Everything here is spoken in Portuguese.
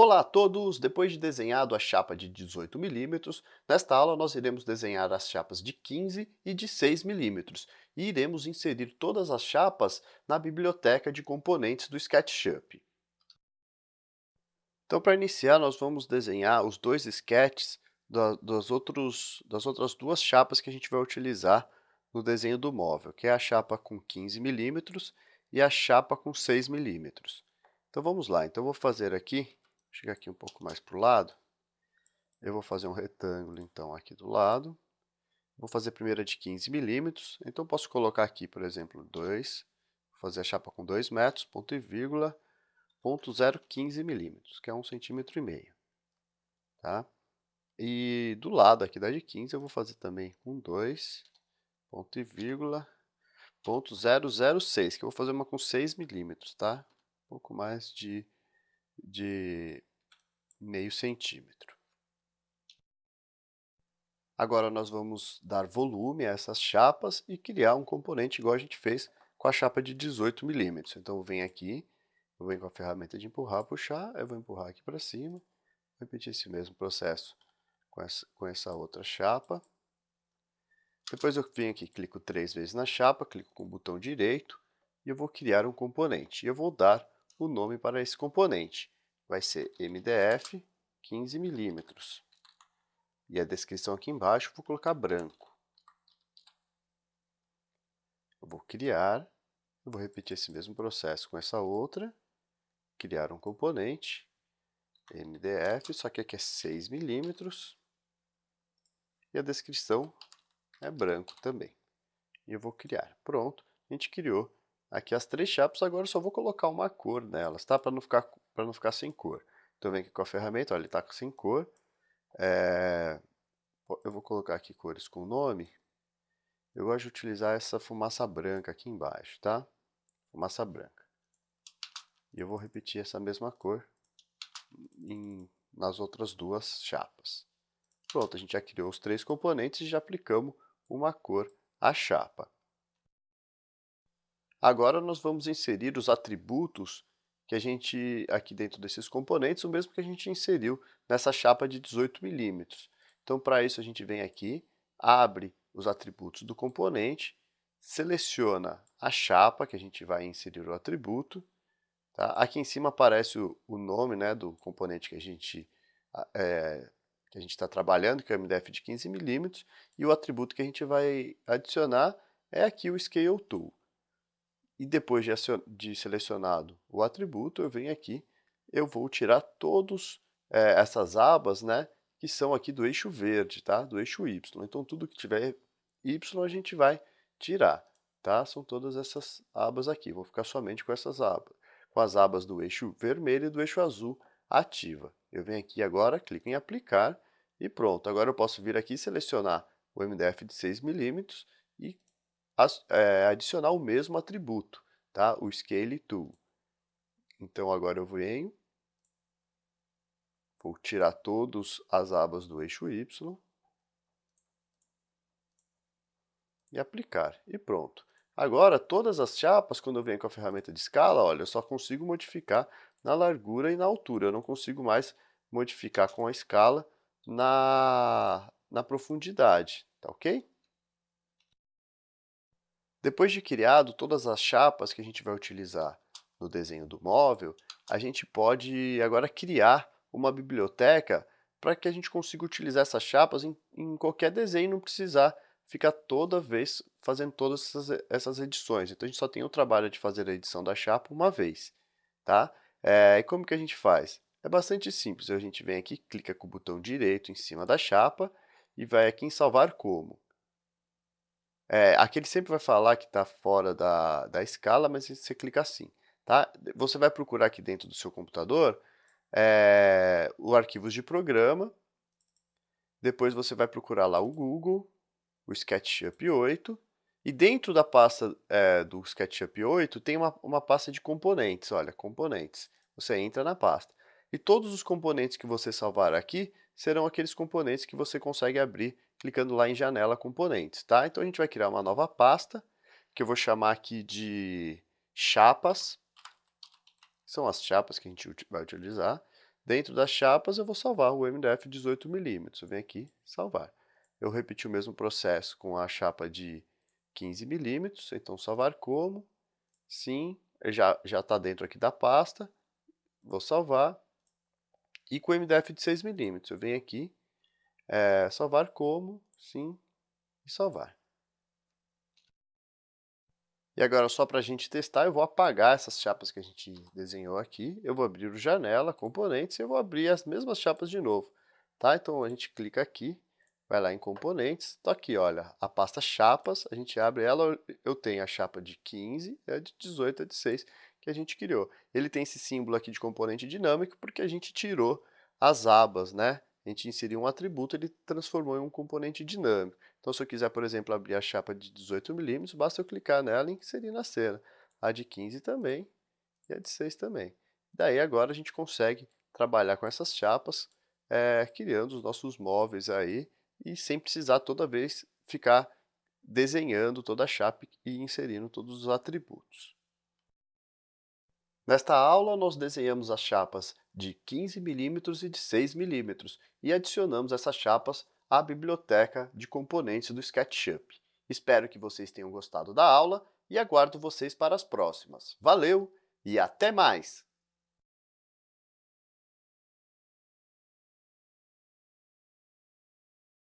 Olá a todos! Depois de desenhado a chapa de 18 milímetros, nesta aula nós iremos desenhar as chapas de 15 e de 6 milímetros e iremos inserir todas as chapas na biblioteca de componentes do SketchUp. Então, para iniciar, nós vamos desenhar os dois sketches das outras duas chapas que a gente vai utilizar no desenho do móvel, que é a chapa com 15 milímetros e a chapa com 6 milímetros. Então, vamos lá. Então, eu vou fazer aqui, chegar aqui um pouco mais para o lado, eu vou fazer um retângulo, então, aqui do lado. Vou fazer primeiro a de 15 milímetros, então posso colocar aqui, por exemplo, 2, vou fazer a chapa com 2 metros, ponto e vírgula, 0,015 milímetros, que é 1,5 cm. Tá? E do lado aqui da de 15 eu vou fazer também com 2, ponto e vírgula, 0,006, que eu vou fazer uma com 6 milímetros, tá? Um pouco mais de meio centímetro. Agora nós vamos dar volume a essas chapas e criar um componente igual a gente fez com a chapa de 18 milímetros. Então eu venho aqui, eu venho com a ferramenta de empurrar, puxar, eu vou empurrar aqui para cima, repetir esse mesmo processo com essa outra chapa. Depois eu venho aqui, clico 3 vezes na chapa, clico com o botão direito e eu vou criar um componente. E eu vou dar o nome para esse componente. Vai ser MDF 15 milímetros. E a descrição aqui embaixo eu vou colocar branco. Eu vou criar, eu vou repetir esse mesmo processo com essa outra, criar um componente, MDF, só que aqui é 6 milímetros, e a descrição é branco também. E eu vou criar. Pronto, a gente criou aqui as três chapas, agora eu só vou colocar uma cor nelas, tá? Para não ficar sem cor. Então eu venho aqui com a ferramenta, olha, ele está sem cor. Eu vou colocar aqui cores com nome. Eu gosto de utilizar essa fumaça branca aqui embaixo, tá? Fumaça branca. E eu vou repetir essa mesma cor nas outras duas chapas. Pronto, a gente já criou os três componentes e já aplicamos uma cor à chapa. Agora nós vamos inserir os atributos que a gente, aqui dentro desses componentes, o mesmo que a gente inseriu nessa chapa de 18 milímetros. Então, para isso, a gente vem aqui, abre os atributos do componente, seleciona a chapa que a gente vai inserir o atributo. Tá? Aqui em cima aparece o nome, né, do componente que a gente está trabalhando, que é o MDF de 15 milímetros, e o atributo que a gente vai adicionar é aqui o Scale Tool. E depois de selecionado o atributo, eu venho aqui, eu vou tirar todas essas abas, né, que são aqui do eixo verde, tá? Do eixo Y. Então, tudo que tiver Y a gente vai tirar, tá? São todas essas abas aqui. Vou ficar somente com essas abas, com as abas do eixo vermelho e do eixo azul ativa. Eu venho aqui agora, clico em aplicar e pronto. Agora eu posso vir aqui e selecionar o MDF de 6 milímetros e adicionar o mesmo atributo, tá? O Scale Tool. Então, agora eu venho, vou tirar todas as abas do eixo Y e aplicar, e pronto. Agora, todas as chapas, quando eu venho com a ferramenta de escala, olha, eu só consigo modificar na largura e na altura, eu não consigo mais modificar com a escala na profundidade, tá ok? Depois de criado todas as chapas que a gente vai utilizar no desenho do móvel, a gente pode agora criar uma biblioteca para que a gente consiga utilizar essas chapas em qualquer desenho, não precisar ficar toda vez fazendo todas essas edições. Então a gente só tem o trabalho de fazer a edição da chapa uma vez, tá? E como que a gente faz? É bastante simples, a gente vem aqui, clica com o botão direito em cima da chapa e vai aqui em salvar como. Aqui ele sempre vai falar que está fora da escala, mas você clica assim, tá? Você vai procurar aqui dentro do seu computador o arquivos de programa, depois você vai procurar lá o Google, o SketchUp 8, e dentro da pasta do SketchUp 8 tem uma pasta de componentes, olha, componentes. Você entra na pasta. E todos os componentes que você salvar aqui serão aqueles componentes que você consegue abrir clicando lá em janela componentes, tá? Então a gente vai criar uma nova pasta, que eu vou chamar aqui de chapas, são as chapas que a gente vai utilizar. Dentro das chapas eu vou salvar o MDF 18mm. Eu venho aqui, salvar. Eu repeti o mesmo processo com a chapa de 15mm, então salvar como, sim, já está dentro aqui da pasta, vou salvar. E com o MDF de 6mm, eu venho aqui, salvar como, sim, e salvar. E agora, só para a gente testar, eu vou apagar essas chapas que a gente desenhou aqui. Eu vou abrir o janela, componentes, e eu vou abrir as mesmas chapas de novo. Tá? Então, a gente clica aqui, vai lá em componentes. Tá aqui, olha, a pasta chapas, a gente abre ela, eu tenho a chapa de 15, a de 18, a de 6, que a gente criou. Ele tem esse símbolo aqui de componente dinâmico porque a gente tirou as abas, né? A gente inseriu um atributo, ele transformou em um componente dinâmico. Então, se eu quiser, por exemplo, abrir a chapa de 18mm, basta eu clicar nela e inserir na cena. A de 15 também e a de 6 também. Daí agora a gente consegue trabalhar com essas chapas, criando os nossos móveis aí e sem precisar toda vez ficar desenhando toda a chapa e inserindo todos os atributos. Nesta aula, nós desenhamos as chapas de 15mm e de 6mm e adicionamos essas chapas à biblioteca de componentes do SketchUp. Espero que vocês tenham gostado da aula e aguardo vocês para as próximas. Valeu e até mais!